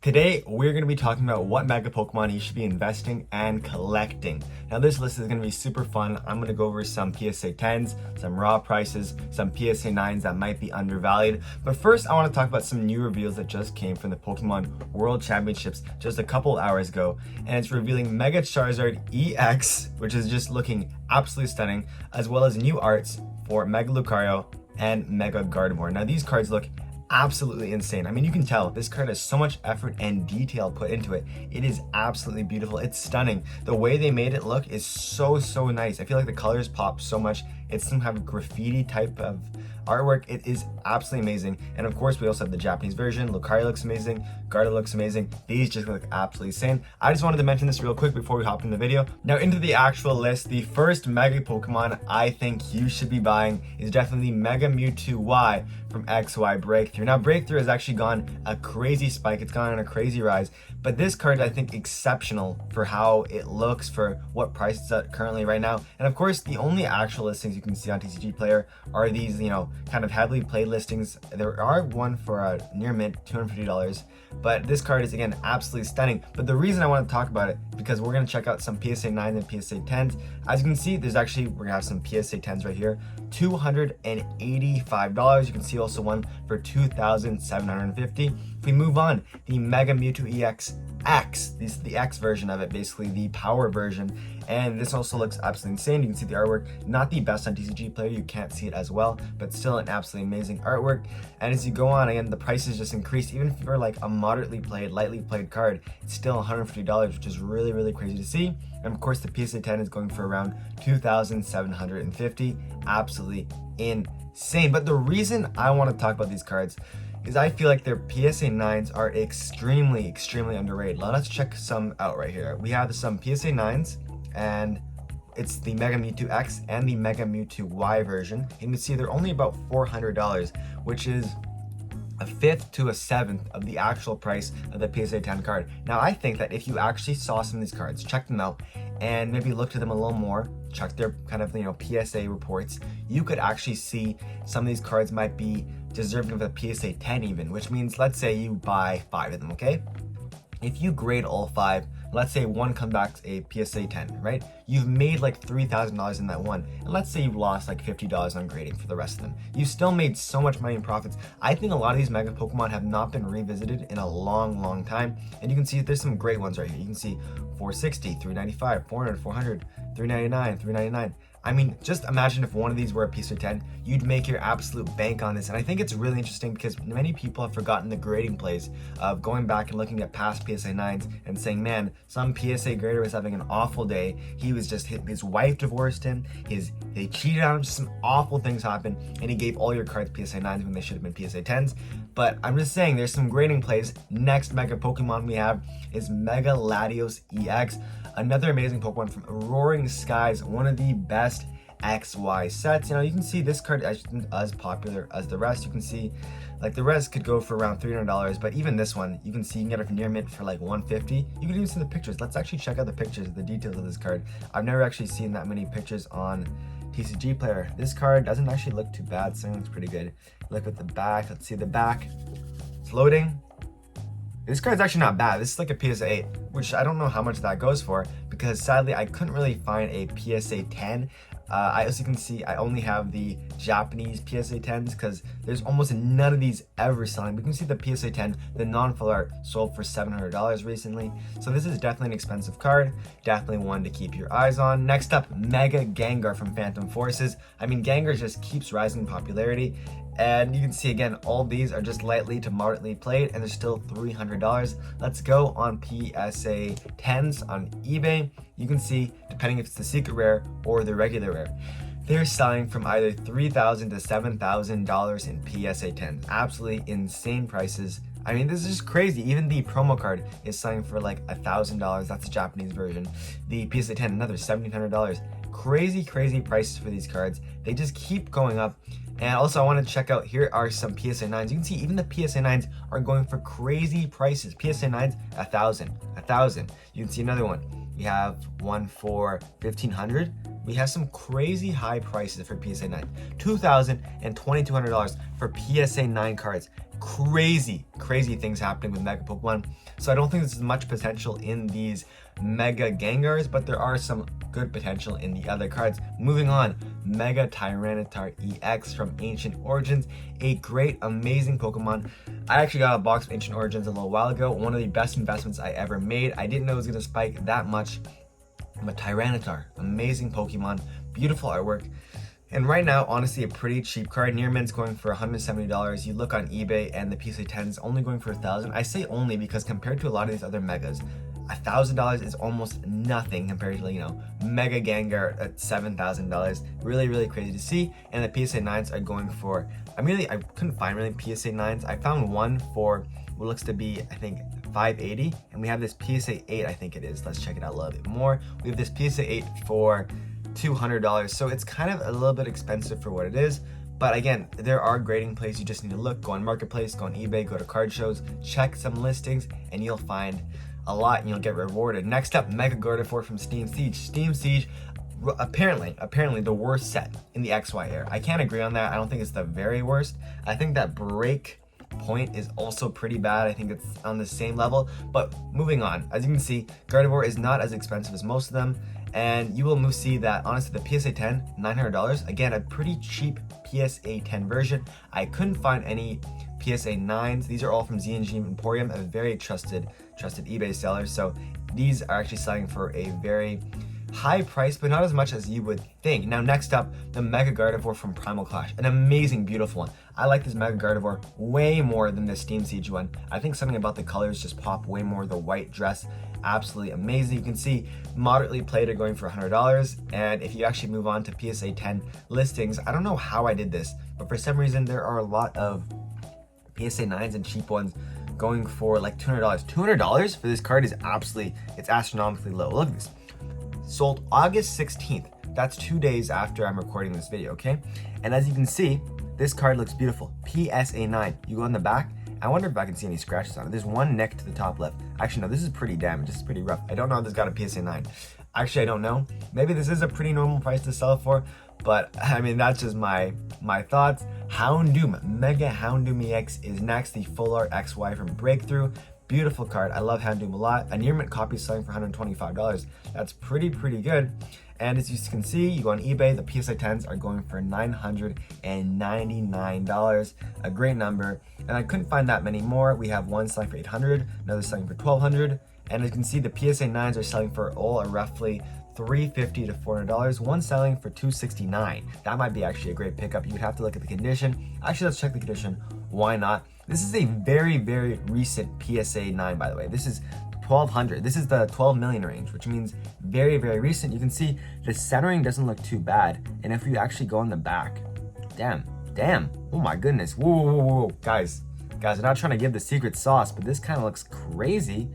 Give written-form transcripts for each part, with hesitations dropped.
Today, we're going to be talking about what Mega Pokemon you should be investing and collecting. Now, this list is going to be super fun. I'm going to go over some PSA 10s, some raw prices, some PSA 9s that might be undervalued. But first, I want to talk about some new reveals that just came from the Pokemon World Championships just a couple hours ago. And it's revealing Mega Charizard EX, which is just looking absolutely stunning, as well as new arts for Mega Lucario and Mega Gardevoir. Now, these cards look absolutely insane. I mean, you can tell this card has so much effort and detail put into it. It is absolutely beautiful. It's stunning. The way they made it look is so nice. I feel like the colors pop so much. It's some kind of graffiti type of artwork. It is absolutely amazing. And of course, we also have the Japanese version. Lucario looks amazing. Gardevoir looks amazing. These just look absolutely insane. I just wanted to mention this real quick before we hop in the video. Now into the actual list, the first Mega Pokemon I think you should be buying is definitely Mega Mewtwo Y from XY Breakthrough. Now Breakthrough has actually gone a crazy spike. It's gone on a crazy rise. But this card, I think, exceptional for how it looks, for what price it's at currently right now. And of course, the only actual listings you can see on TCG Player are these, kind of heavily played listings. There are one for near mint, $250. But this card is, again, absolutely stunning. But the reason I want to talk about it, because we're going to check out some PSA 9s and PSA 10s. As you can see, we're going to have some PSA 10s right here. $285. You can see also one for $2,750. If we move on, the Mega Mewtwo EX X, this is the X version of it, basically the power version, and this also looks absolutely insane. You can see the artwork, not the best on TCG Player, you can't see it as well, but still an absolutely amazing artwork. And as you go on, again, the prices just increased. Even if you're like a moderately played, lightly played card, it's still $150, which is really crazy to see. And of course, the PSA 10 is going for around $2,750. Absolutely insane. But the reason I want to talk about these cards is I feel like their PSA 9s are extremely underrated. Let us check some out right here. We have some PSA 9s, and it's the Mega Mewtwo X and the Mega Mewtwo Y version. You can see they're only about $400, which is a fifth to a seventh of the actual price of the PSA 10 card. Now, I think that if you actually saw some of these cards, check them out, and maybe looked at them a little more, check their kind of, PSA reports, you could actually see some of these cards might be deserving of a PSA 10 even, which means, let's say you buy 5 of them, okay? If you grade all 5, let's say one comes back a PSA 10, right? You've made like $3,000 in that one. And let's say you've lost like $50 on grading for the rest of them. You still made so much money in profits. I think a lot of these Mega Pokemon have not been revisited in a long time. And you can see there's some great ones right here. You can see 460, 395, 400, 400, 399, 399. I mean, just imagine if one of these were a PSA 10, you'd make your absolute bank on this. And I think it's really interesting because many people have forgotten the grading plays of going back and looking at past PSA 9s and saying, man, some PSA grader was having an awful day. He was just his wife divorced him, they cheated on him, just some awful things happened, and he gave all your cards PSA 9s when they should have been PSA 10s. But I'm just saying, there's some grading plays. Next Mega Pokemon we have is Mega Latios EX. Another amazing Pokemon from Roaring Skies, one of the best XY sets. You can see this card isn't as popular as the rest. You can see like the rest could go for around $300, but even this one, you can see you can get it near mint for like $150. You can even see the pictures. Let's actually check out the pictures, the details of this card. I've never actually seen that many pictures on TCG Player. This card doesn't actually look too bad, so it looks pretty good. Look at the back. Let's see the back. It's loading. This card's actually not bad. This is like a PSA 8, which I don't know how much that goes for because sadly I couldn't really find a PSA 10. As you can see, I only have the Japanese PSA 10s because there's almost none of these ever selling. We can see the PSA 10, the non-full art, sold for $700 recently. So this is definitely an expensive card. Definitely one to keep your eyes on. Next up, Mega Gengar from Phantom Forces. I mean, Gengar just keeps rising in popularity. And you can see again, all these are just lightly to moderately played and they're still $300. Let's go on PSA 10s on eBay. You can see, depending if it's the secret rare or the regular rare, they're selling from either $3,000 to $7,000 in PSA 10s. Absolutely insane prices. I mean, this is just crazy. Even the promo card is selling for like $1,000. That's the Japanese version. The PSA 10, another $1,700. Crazy prices for these cards. They just keep going up. And also I want to check out, here are some PSA 9s. You can see even the PSA 9s are going for crazy prices. PSA 9s, $1,000. You can see another one. We have one for $1,500. We have some crazy high prices for PSA 9. $2,000 and $2,200 for PSA 9 cards. crazy things happening with Mega Pokemon. So I don't think there's much potential in these Mega Gengars, but there are some good potential in the other cards. Moving on, Mega Tyranitar EX from Ancient Origins, a great, amazing Pokemon. I actually got a box of Ancient Origins a little while ago, one of the best investments I ever made. I didn't know it was gonna spike that much, but Tyranitar, amazing Pokemon, beautiful artwork. And right now, honestly, a pretty cheap card. Nearman's going for $170. You look on eBay and the PSA 10 is only going for $1,000. I say only because compared to a lot of these other megas, $1,000 is almost nothing compared to, you know, Mega Gengar at $7,000. Really crazy to see. And the PSA 9s are going for, I couldn't find really PSA 9s. I found one for what looks to be, I think, $580. And we have this PSA 8, I think it is. Let's check it out a little bit more. We have this PSA 8 for $200, so it's kind of a little bit expensive for what it is. But again, there are grading places. You just need to look, go on Marketplace, go on eBay, go to card shows, check some listings, and you'll find a lot and you'll get rewarded. Next up, Mega Gardevoir from Steam Siege. Steam Siege, apparently the worst set in the XY era. I can't agree on that. I don't think it's the very worst. I think that Break Point is also pretty bad. I think it's on the same level. But moving on, as you can see, Gardevoir is not as expensive as most of them. And you will see that, honestly, the PSA 10, $900. Again, a pretty cheap PSA 10 version. I couldn't find any PSA 9s. These are all from Z&G Emporium, a very trusted eBay seller. So these are actually selling for a very high price, but not as much as you would think. Now, next up, the Mega Gardevoir from Primal Clash, an amazing, beautiful one. I like this Mega Gardevoir way more than the Steam Siege one. I think something about the colors just pop way more. The white dress, absolutely amazing. You can see moderately played are going for $100. And if you actually move on to PSA 10 listings, I don't know how I did this, but for some reason there are a lot of PSA 9s and cheap ones going for like $200. $200 for this card is it's astronomically low. Look at this. Sold August 16th. That's 2 days after I'm recording this video, okay? And as you can see, this card looks beautiful. PSA 9. You go on the back. I wonder if I can see any scratches on it. There's one neck to the top left. Actually, no, this is pretty damaged. This is pretty rough. I don't know if this got a PSA 9. Actually, I don't know. Maybe this is a pretty normal price to sell for, but I mean, that's just my thoughts. Houndoom, Mega Houndoom EX is next. The Full Art XY from Breakthrough. Beautiful card. I love Houndoom a lot. A near mint copy is selling for $125. That's pretty good. And as you can see, you go on eBay, the PSA 10s are going for $999. A great number. And I couldn't find that many more. We have one selling for $800, another selling for $1,200. And as you can see, the PSA 9s are selling for all roughly $350 to $400. One selling for $269. That might be actually a great pickup. You would have to look at the condition. Actually, let's check the condition. Why not? This is a very recent PSA 9, by the way. This is 1200. This is the 12 million range, which means very recent. You can see the centering doesn't look too bad. And if you actually go on the back, damn. Oh my goodness. Whoa. Guys, I'm not trying to give the secret sauce, but this kind of looks crazy.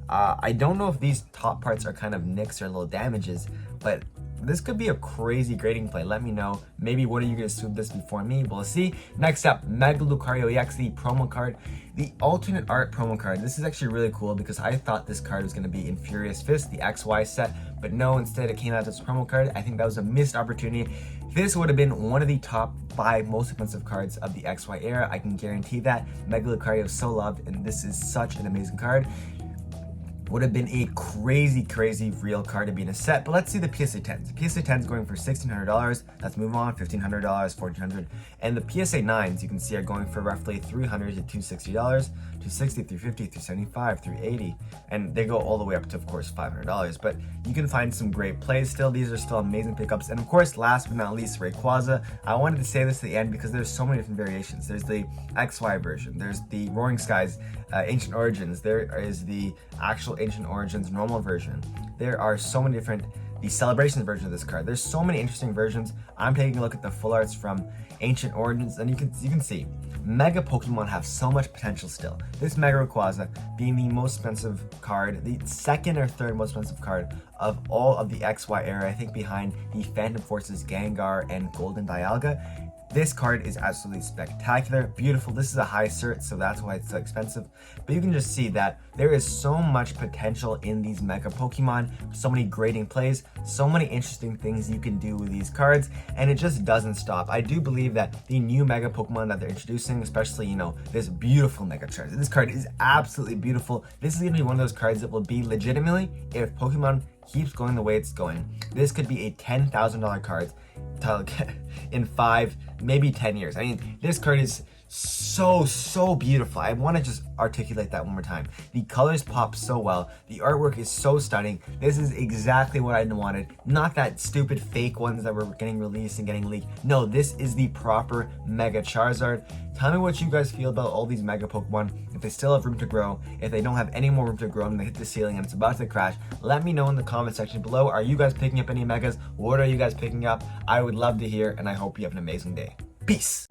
I don't know if these top parts are kind of nicks or little damages, but this could be a crazy grading play. Let me know. Maybe one of you guys swoop this before me. We'll see. Next up, Mega Lucario EX, the promo card. The alternate art promo card. This is actually really cool because I thought this card was going to be in Furious Fist, the XY set, but no, instead it came out as a promo card. I think that was a missed opportunity. This would have been one of the top 5 most expensive cards of the XY era. I can guarantee that. Mega Lucario is so loved, and this is such an amazing card. Would have been a crazy real card to be in a set. But let's see the PSA 10s. The PSA 10s going for $1,600. Let's move on. $1,500, $1,400. And the PSA 9s, you can see, are going for roughly $300 to $260. $260, $350, $375, $380. And they go all the way up to, of course, $500. But you can find some great plays still. These are still amazing pickups. And of course, last but not least, Rayquaza. I wanted to say this at the end because there's so many different variations. There's the XY version. There's the Roaring Skies Ancient Origins. There is the actual Ancient Origins normal version. There are so many different, the Celebrations version of this card. There's so many interesting versions. I'm taking a look at the full arts from Ancient Origins, and you can see Mega Pokemon have so much potential still. This Mega Rayquaza being the most expensive card, the second or third most expensive card of all of the XY era, I think behind the Phantom Forces Gengar and Golden Dialga. This card is absolutely spectacular, beautiful. This is a high cert, so that's why it's so expensive. But you can just see that there is so much potential in these Mega Pokemon, so many grading plays, so many interesting things you can do with these cards, and it just doesn't stop. I do believe that the new Mega Pokemon that they're introducing, especially, you know, this beautiful Mega Charizard. This card is absolutely beautiful. This is gonna be one of those cards that will be legitimately, if Pokemon keeps going the way it's going, this could be a $10,000 card in 5, maybe 10 years. I mean, this card is so beautiful. I want to just articulate that one more time. The colors pop so well. The artwork is so stunning. This is exactly what I wanted. Not that stupid fake ones that were getting released and getting leaked. No, this is the proper Mega Charizard. Tell me what you guys feel about all these Mega Pokemon. If they still have room to grow, if they don't have any more room to grow and they hit the ceiling and it's about to crash, let me know in the comment section below. Are you guys picking up any Megas? What are you guys picking up? I would love to hear, and I hope you have an amazing day. Peace.